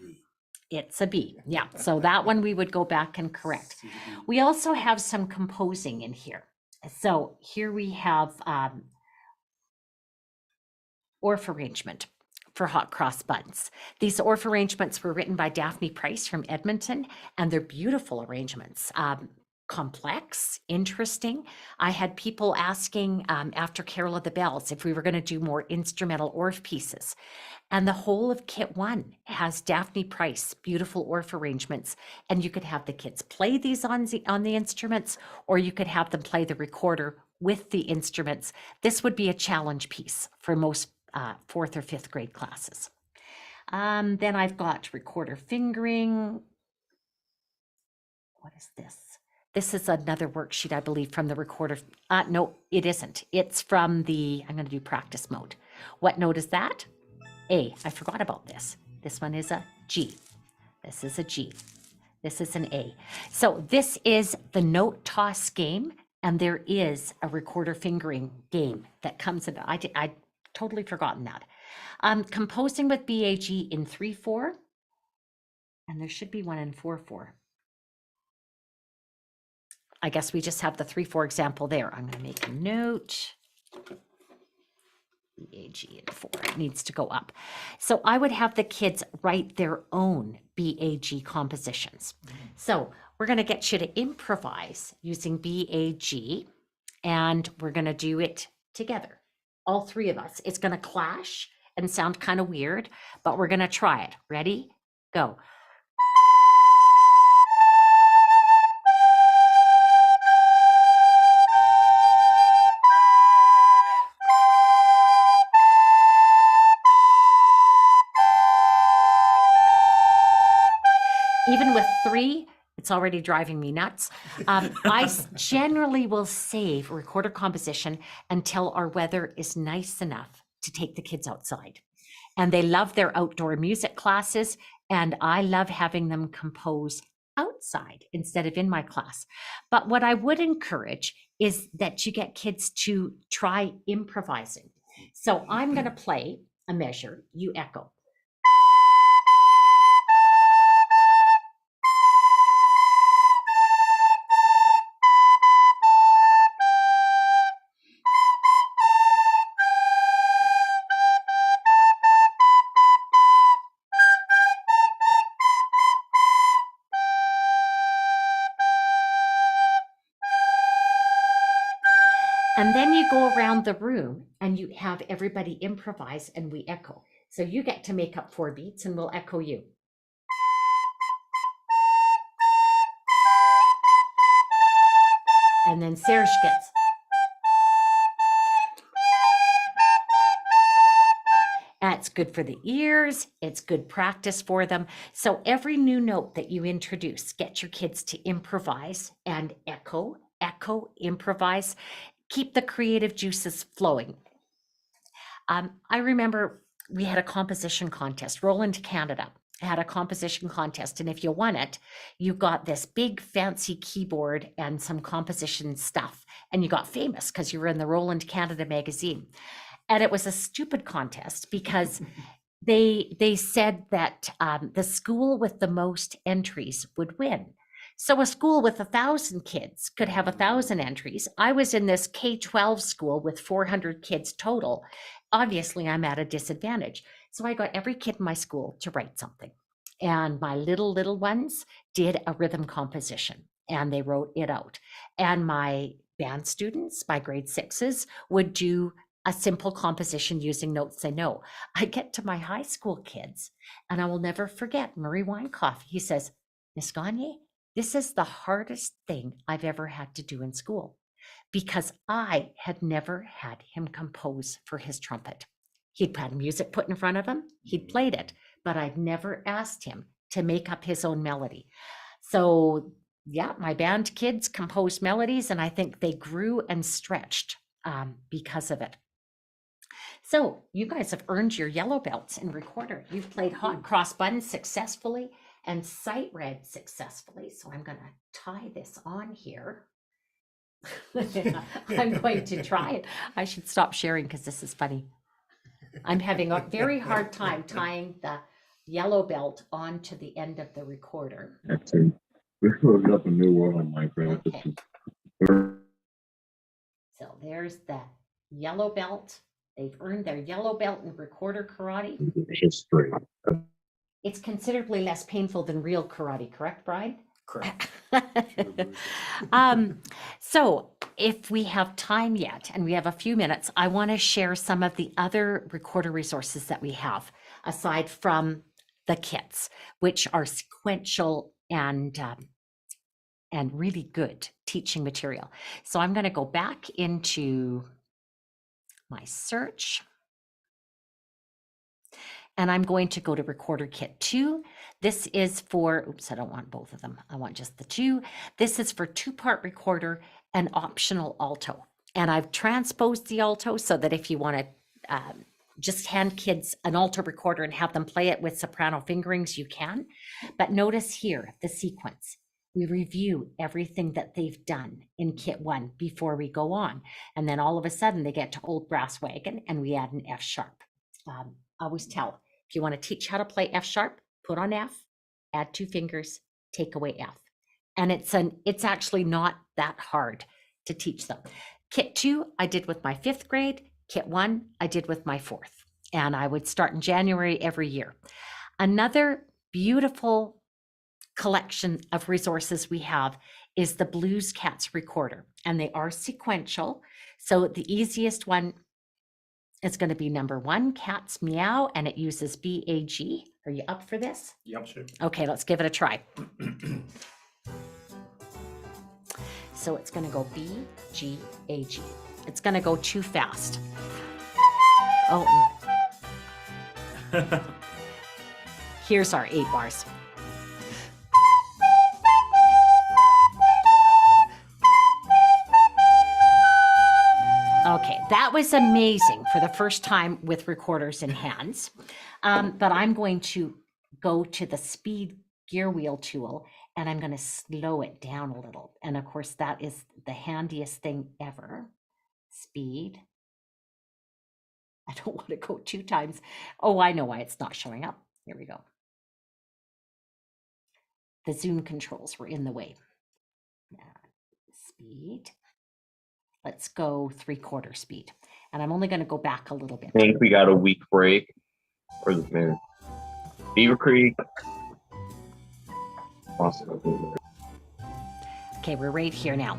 It's a B. Yeah. So that one we would go back and correct. We also have some composing in here. So here we have Orff arrangement for hot cross buns. These Orff arrangements were written by Daphne Price from Edmonton, and they're beautiful arrangements. Complex, interesting. I had people asking after Carol of the Bells if we were going to do more instrumental Orff pieces. And the whole of Kit 1 has Daphne Price, beautiful Orff arrangements. And you could have the kids play these on the instruments, or you could have them play the recorder with the instruments. This would be a challenge piece for most 4th or 5th grade classes. Then I've got recorder fingering. What is this? This is another worksheet, I believe, from the recorder. No, it isn't. It's from the, I'm going to do practice mode. What note is that? A. I forgot about this. This one is a G. This is a G. This is an A. So this is the note toss game, and there is a recorder fingering game that comes in. I totally forgotten that. Composing with BAG in 3/4, and there should be one in 4/4. I guess we just have the 3/4 example there. I'm going to make a note. BAG in 4, it needs to go up. So I would have the kids write their own BAG compositions. So we're going to get you to improvise using BAG, and we're going to do it together. All three of us. It's going to clash and sound kind of weird, but we're going to try it. Ready? Go. Even with 3, it's already driving me nuts. I generally will save recorder composition until our weather is nice enough to take the kids outside. And they love their outdoor music classes, and I love having them compose outside instead of in my class. But what I would encourage is that you get kids to try improvising. So I'm going to play a measure, you echo. And then you go around the room and you have everybody improvise and we echo. So you get to make up 4 beats and we'll echo you. And then Serge gets. That's good for the ears. It's good practice for them. So every new note that you introduce, get your kids to improvise and echo, improvise. Keep the creative juices flowing. I remember we had a composition contest. Roland Canada had a composition contest, and if you won it, you got this big fancy keyboard and some composition stuff, and you got famous because you were in the Roland Canada magazine. And it was a stupid contest because they said that the school with the most entries would win. So a school with 1,000 kids could have 1,000 entries. I was in this K-12 school with 400 kids total. Obviously, I'm at a disadvantage. So I got every kid in my school to write something. And my little ones did a rhythm composition and they wrote it out. And my band students, my grade 6s, would do a simple composition using notes they know. I get to my high school kids and I will never forget Murray Weinkoff. He says, Miss Gagne, this is the hardest thing I've ever had to do in school because I had never had him compose for his trumpet. He'd had music put in front of him, he'd played it, but I'd never asked him to make up his own melody. So yeah, my band kids composed melodies and I think they grew and stretched because of it. So you guys have earned your yellow belts in recorder. You've played hot cross buttons successfully and sight read successfully. So I'm going to tie this on here. I'm going to try it. I should stop sharing because this is funny. I'm having a very hard time tying the yellow belt onto the end of the recorder. Actually, we looked up a new one on Minecraft. Okay. So there's the yellow belt. They've earned their yellow belt in recorder karate. History. It's considerably less painful than real karate, correct, Brian? Correct. So if we have time yet, and we have a few minutes, I want to share some of the other recorder resources that we have, aside from the kits, which are sequential and really good teaching material. So I'm going to go back into my search. And I'm going to go to Recorder Kit 2. This is for, oops, I don't want both of them. I want just the 2. This is for 2-part recorder and optional alto. And I've transposed the alto so that if you want to just hand kids an alto recorder and have them play it with soprano fingerings, you can. But notice here, the sequence. We review everything that they've done in Kit 1 before we go on. And then all of a sudden they get to Old Brass Wagon and we add an F sharp. I always tell, if you want to teach how to play F sharp, put on F, add 2 fingers, take away F. And it's actually not that hard to teach them. Kit 2, I did with my 5th grade. Kit 1, I did with my 4th. And I would start in January every year. Another beautiful collection of resources we have is the Blues Cats recorder. And they are sequential. So the easiest one is going to be number 1, Cats Meow, and it uses BAG. Are you up for this? Yep, sure. Okay, let's give it a try. So it's going to go BGAG. It's going to go too fast. Oh. Here's our 8 bars. Okay, that was amazing for the first time with recorders in hands. But I'm going to go to the speed gear wheel tool and I'm going to slow it down a little. And of course, that is the handiest thing ever. Speed. I don't want to go 2 times. Oh, I know why it's not showing up. Here we go. The zoom controls were in the way. Speed. Let's go 3/4 speed. And I'm only going to go back a little bit. I think we got a week break. Or the man. Beaver Creek. Awesome. Okay, we're right here now.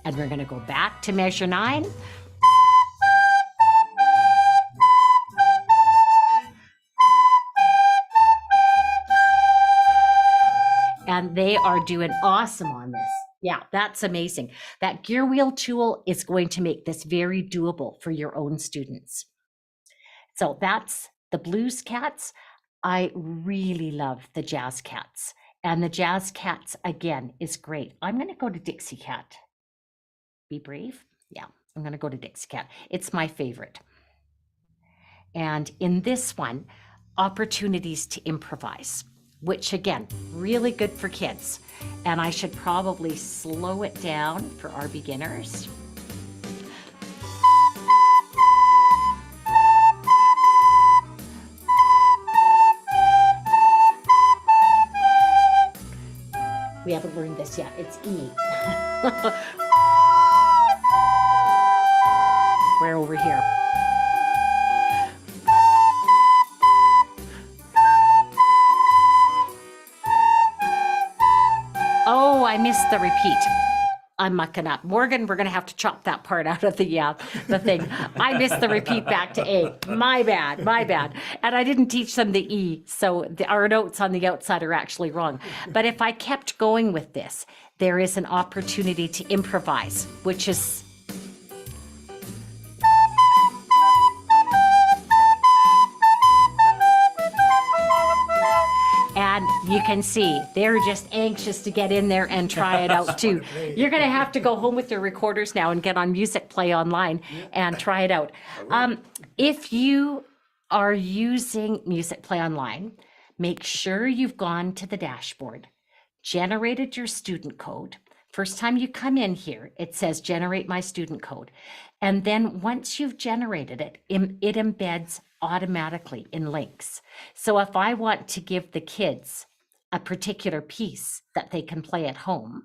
And we're going to go back to measure 9. And they are doing awesome on this. Yeah, that's amazing. That gear wheel tool is going to make this very doable for your own students. So that's the Blues Cats. I really love the Jazz Cats. And the Jazz Cats, again, is great. I'm going to go to Dixie Cat. Be brave. Yeah, I'm going to go to Dixie Cat. It's my favorite. And in this one, opportunities to improvise, which again, really good for kids. And I should probably slow it down for our beginners. We haven't learned this yet. It's E. We're over here. Oh, I missed the repeat. I'm mucking up. Morgan, we're going to have to chop that part out of the thing. I missed the repeat back to A. My bad, my bad. And I didn't teach them the E, so our notes on the outside are actually wrong. But if I kept going with this, there is an opportunity to improvise, which is You can see they're just anxious to get in there and try it out too. You're going to have to go home with your recorders now and get on Musicplay online and try it out. If you are using Musicplay online, make sure you've gone to the dashboard, generated your student code. First time you come in here, it says generate my student code. And then once you've generated it, it embeds automatically in links. So if I want to give the kids a particular piece that they can play at home,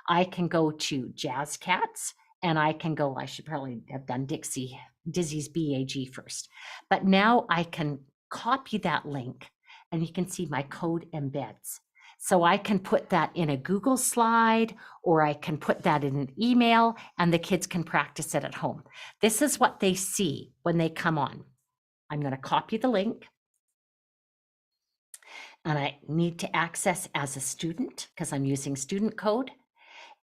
I can go to Jazz Cats and I can go, I should probably have done Dizzy's BAG first. But now I can copy that link and you can see my code embeds. So I can put that in a Google slide, or I can put that in an email and the kids can practice it at home. This is what they see when they come on. I'm going to copy the link and I need to access as a student because I'm using student code.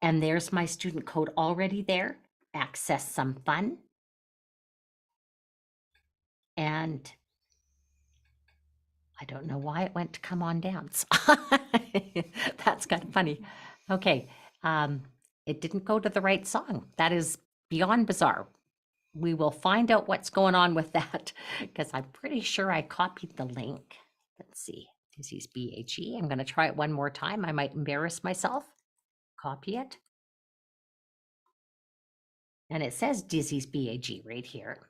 And there's my student code already there. Access some fun. And I don't know why it went to come on dance. That's kind of funny. Okay, it didn't go to the right song. That is beyond bizarre. We will find out what's going on with that because I'm pretty sure I copied the link. Let's see, Dizzy's BAG. I'm going to try it one more time. I might embarrass myself. Copy it. And it says Dizzy's BAG right here.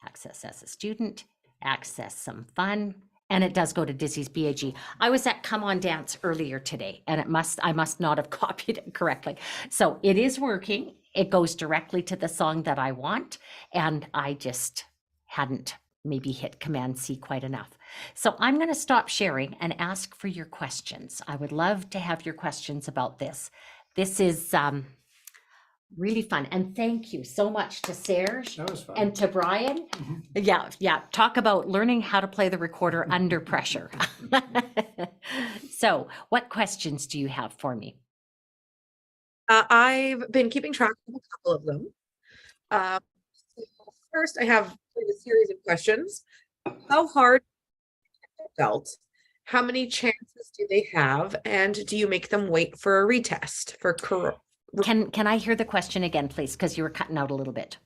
Access as a student, access some fun. And it does go to Dizzy's BAG. I was at Come On Dance earlier today, and I must not have copied it correctly. So it is working. It goes directly to the song that I want, and I just hadn't maybe hit Command C quite enough. So I'm going to stop sharing and ask for your questions. I would love to have your questions about this. This is really fun. And thank you so much to Serge and to Brian. Yeah. Talk about learning how to play the recorder under pressure. So what questions do you have for me? I've been keeping track of a couple of them. First, I have a series of questions. How hard is the belt? How many chances do they have? And do you make them wait for a retest for correct? Can I hear the question again, please? Because you were cutting out a little bit.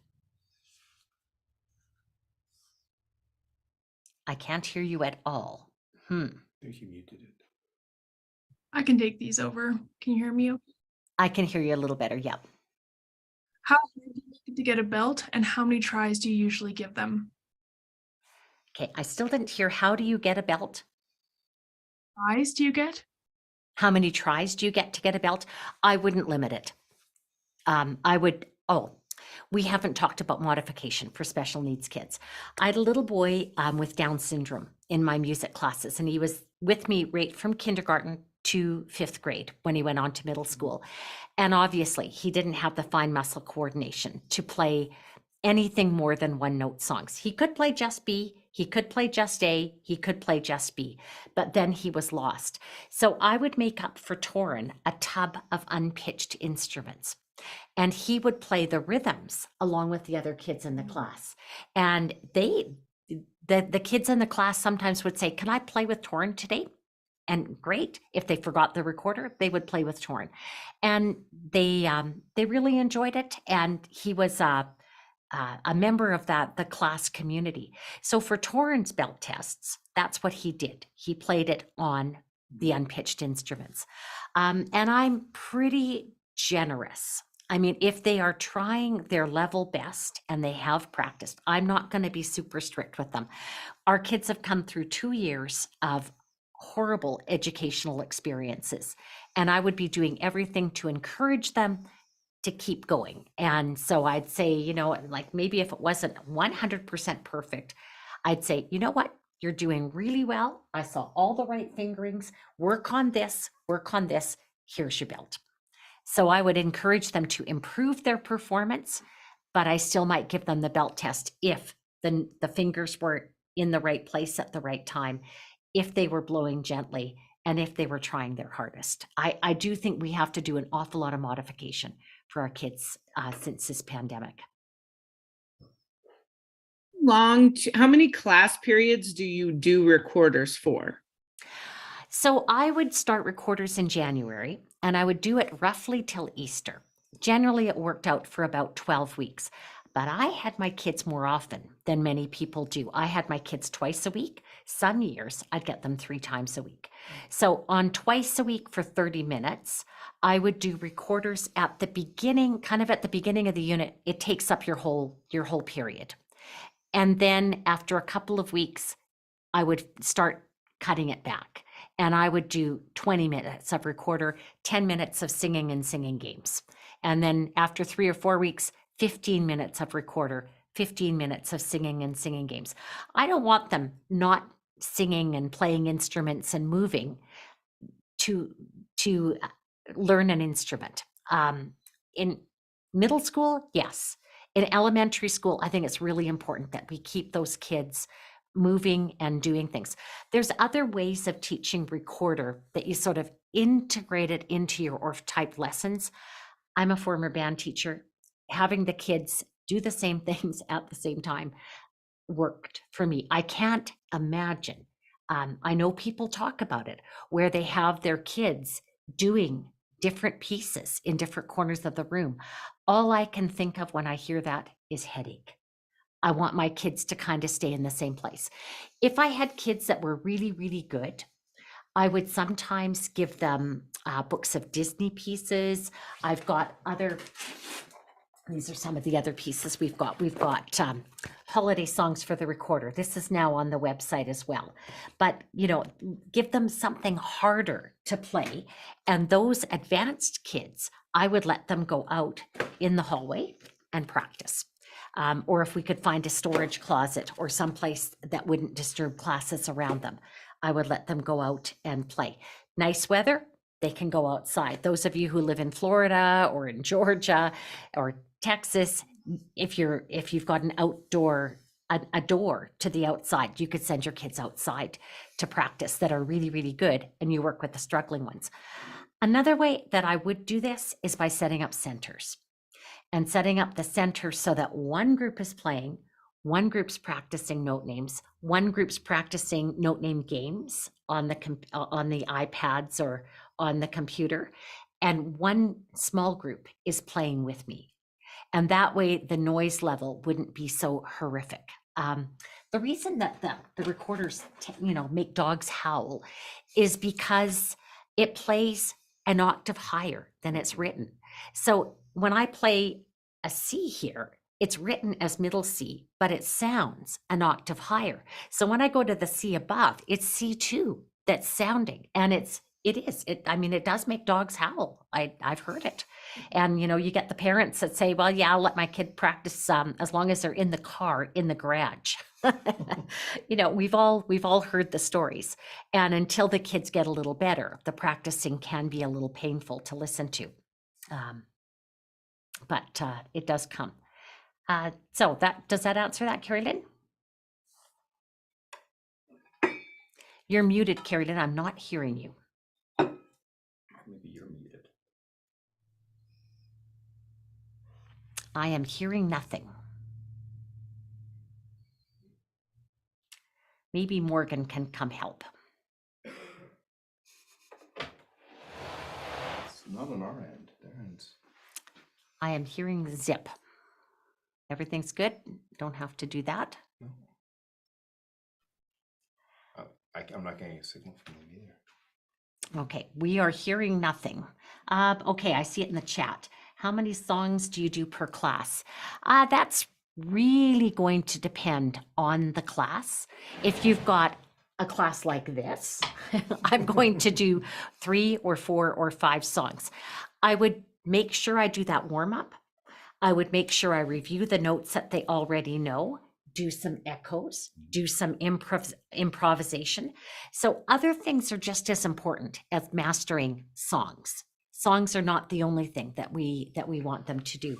I can't hear you at all. I think you muted it. I can take these over. Can you hear me? I can hear you a little better. Yep. How hard do you make it to get a belt, and how many tries do you usually give them? Okay, I still didn't hear. How do you get a belt? Tries do you get? How many tries do you get to get a belt? I wouldn't limit it. We haven't talked about modification for special needs kids. I had a little boy with Down syndrome in my music classes, and he was with me right from kindergarten to 5th grade when he went on to middle school. And obviously, he didn't have the fine muscle coordination to play anything more than one note songs. He could play just B, he could play just A, he could play just B, but then he was lost. So I would make up for Torin a tub of unpitched instruments. And he would play the rhythms along with the other kids in the class. And the kids in the class sometimes would say, "Can I play with Torin today?" And great, if they forgot the recorder, they would play with Torin. And they really enjoyed it. And he was a member of the class community. So for Torin's belt tests, that's what he did. He played it on the unpitched instruments. And I'm pretty generous. I mean, if they are trying their level best and they have practiced, I'm not going to be super strict with them. Our kids have come through 2 years of horrible educational experiences, and I would be doing everything to encourage them to keep going. And so I'd say, like maybe if it wasn't 100% perfect, I'd say, you know what? You're doing really well. I saw all the right fingerings. Work on this, here's your belt. So I would encourage them to improve their performance, but I still might give them the belt test if the fingers were in the right place at the right time, if they were blowing gently, and if they were trying their hardest. I do think we have to do an awful lot of modification for our kids since this pandemic. How many class periods do you do recorders for? So I would start recorders in January and I would do it roughly till Easter. Generally, it worked out for about 12 weeks, but I had my kids more often than many people do. I had my kids twice a week. Some years I'd get them 3 times a week. So on twice a week for 30 minutes, I would do recorders at the beginning, kind of at the beginning of the unit. It takes up your whole period. And then after a couple of weeks, I would start cutting it back. And I would do 20 minutes of recorder, 10 minutes of singing and singing games. And then after 3 or 4 weeks, 15 minutes of recorder, 15 minutes of singing and singing games. I don't want them not singing and playing instruments and moving to learn an instrument. In middle school, yes. In elementary school, I think it's really important that we keep those kids moving and doing things. There's other ways of teaching recorder that you sort of integrate it into your ORF type lessons. I'm a former band teacher. Having the kids do the same things at the same time worked for me. I can't imagine. I know people talk about it where they have their kids doing different pieces in different corners of the room. All I can think of when I hear that is headache. I want my kids to kind of stay in the same place. If I had kids that were really, really good, I would sometimes give them books of Disney pieces. I've got these are some of the other pieces we've got. We've got holiday songs for the recorder. This is now on the website as well. But, give them something harder to play. And those advanced kids, I would let them go out in the hallway and practice. Or if we could find a storage closet or someplace that wouldn't disturb classes around them, I would let them go out and play. Nice weather, they can go outside. Those of you who live in Florida or in Georgia or Texas, if you've got an outdoor, a door to the outside, you could send your kids outside to practice that are really, really good, and you work with the struggling ones. Another way that I would do this is by setting up centers. And setting up the center so that one group is playing, one group's practicing note names, one group's practicing note name games on the iPads or on the computer, and one small group is playing with me. And that way the noise level wouldn't be so horrific. The reason that the recorders, make dogs howl is because it plays an octave higher than it's written. So when I play a C here, it's written as middle C, but it sounds an octave higher. So when I go to the C above, it's C2 that's sounding, and it does make dogs howl. I've heard it. And, you get the parents that say, well, yeah, I'll let my kid practice as long as they're in the car, in the garage. We've all heard the stories. And until the kids get a little better, the practicing can be a little painful to listen to. But it does come. So does that answer that, Carrie Lynn? You're muted, Carrie Lynn. I'm not hearing you. Maybe you're muted. I am hearing nothing. Maybe Morgan can come help. It's not on our end. Their end's. I am hearing zip. Everything's good. Don't have to do that. No. I'm not getting a signal from them either. Okay, we are hearing nothing. Okay, I see it in the chat. How many songs do you do per class? That's really going to depend on the class. If you've got a class like this, I'm going to do 3 or 4 or 5 songs. I would make sure I do that warm up. I would make sure I review the notes that they already know, do some echoes, do some improvisation. So other things are just as important as mastering songs. Songs are not the only thing that we want them to do.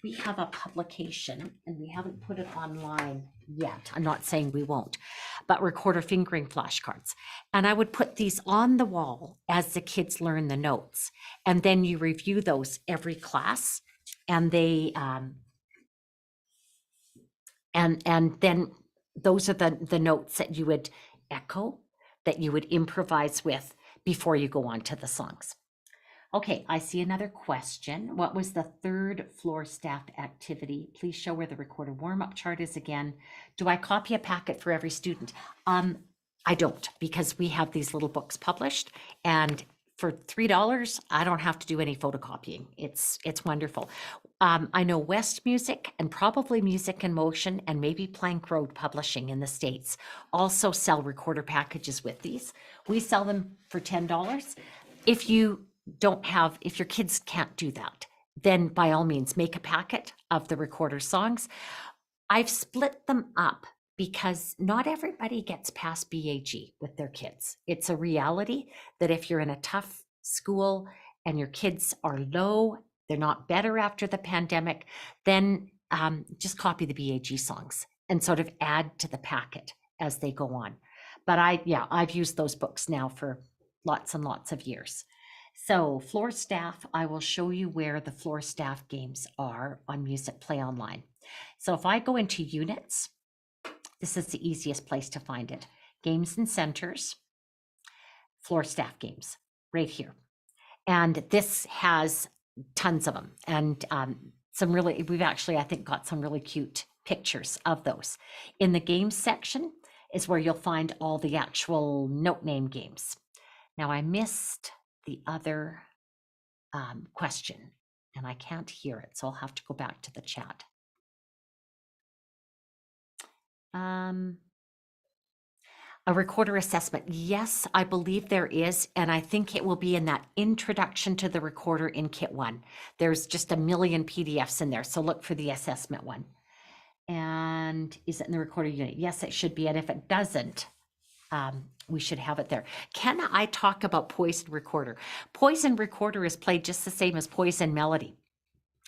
We have a publication and we haven't put it online yet. I'm not saying we won't, but recorder fingering flashcards. And I would put these on the wall as the kids learn the notes. And then you review those every class, and they and then those are the notes that you would echo that you would improvise with before you go on to the songs. Okay, I see another question. What was the third floor staff activity? Please show where the recorder warm-up chart is again. Do I copy a packet for every student? I don't, because we have these little books published, and for $3, I don't have to do any photocopying. It's wonderful. I know West Music and probably Music in Motion and maybe Plank Road Publishing in the States also sell recorder packages with these. We sell them for $10. If you don't have, if your kids can't do that, then by all means, make a packet of the recorder songs. I've split them up because not everybody gets past BAG with their kids. It's a reality that if you're in a tough school and your kids are low, they're not better after the pandemic, then just copy the BAG songs and sort of add to the packet as they go on. But I've used those books now for lots and lots of years. So floor staff, I will show you where the floor staff games are on Musicplay Online. So if I go into units, this is the easiest place to find it. Games and centers, floor staff games, right here. And this has tons of them. And we've actually, I think, got some really cute pictures of those. In the games section is where you'll find all the actual note name games. Now I missed the other question and I can't hear it, so I'll have to go back to the chat. A recorder assessment. Yes, I believe there is, and I think it will be in that introduction to the recorder in Kit 1. There's just a million PDFs in there, so look for the assessment one. And is it in the recorder unit? Yes, it should be, and if it doesn't, we should have it there. Can I talk about Poison Recorder? Poison Recorder is played just the same as Poison Melody,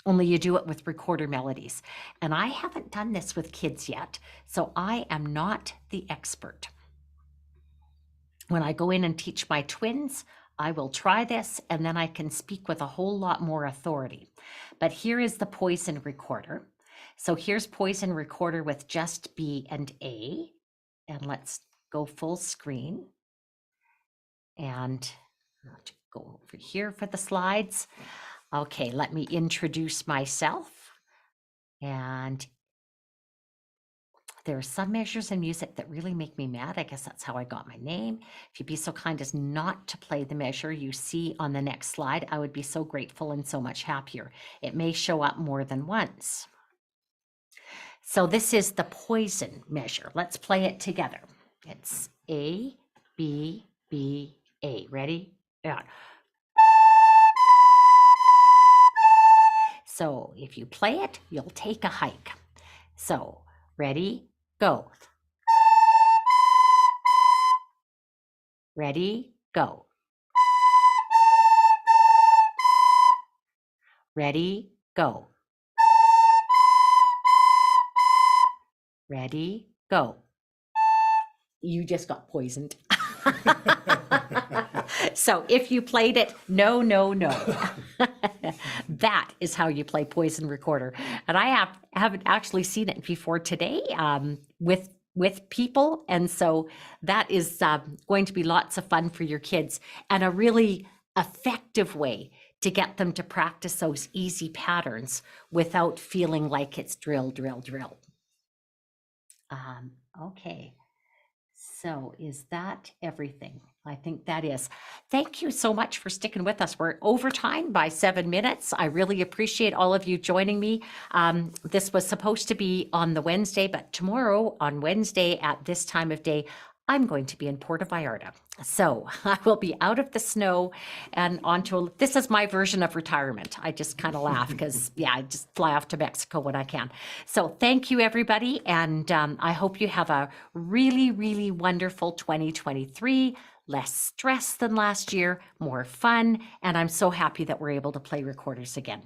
only you do it with recorder melodies. And I haven't done this with kids yet, so I am not the expert. When I go in and teach my twins, I will try this and then I can speak with a whole lot more authority. But here is the Poison Recorder. So here's Poison Recorder with just B and A. And let's go full screen. And I'll go over here for the slides. Okay, let me introduce myself. And there are some measures in music that really make me mad. I guess that's how I got my name. If you'd be so kind as not to play the measure you see on the next slide, I would be so grateful and so much happier. It may show up more than once. So this is the poison measure. Let's play it together. It's A, B, B, A. Ready? Yeah. So if you play it, you'll take a hike. So ready, go. Ready, go. Ready, go. Ready, go. You just got poisoned. So if you played it, no, no, no. That is how you play Poison Recorder. And I haven't actually seen it before today with people. And so that is going to be lots of fun for your kids and a really effective way to get them to practice those easy patterns without feeling like it's drill, drill, drill. Okay. So is that everything? I think that is. Thank you so much for sticking with us. We're over time by 7 minutes. I really appreciate all of you joining me. This was supposed to be on the Wednesday, but tomorrow on Wednesday at this time of day, I'm going to be in Puerto Vallarta. So I will be out of the snow and this is my version of retirement. I just kind of laugh because, yeah, I just fly off to Mexico when I can. So thank you, everybody. And I hope you have a really, really wonderful 2023, less stress than last year, more fun. And I'm so happy that we're able to play recorders again.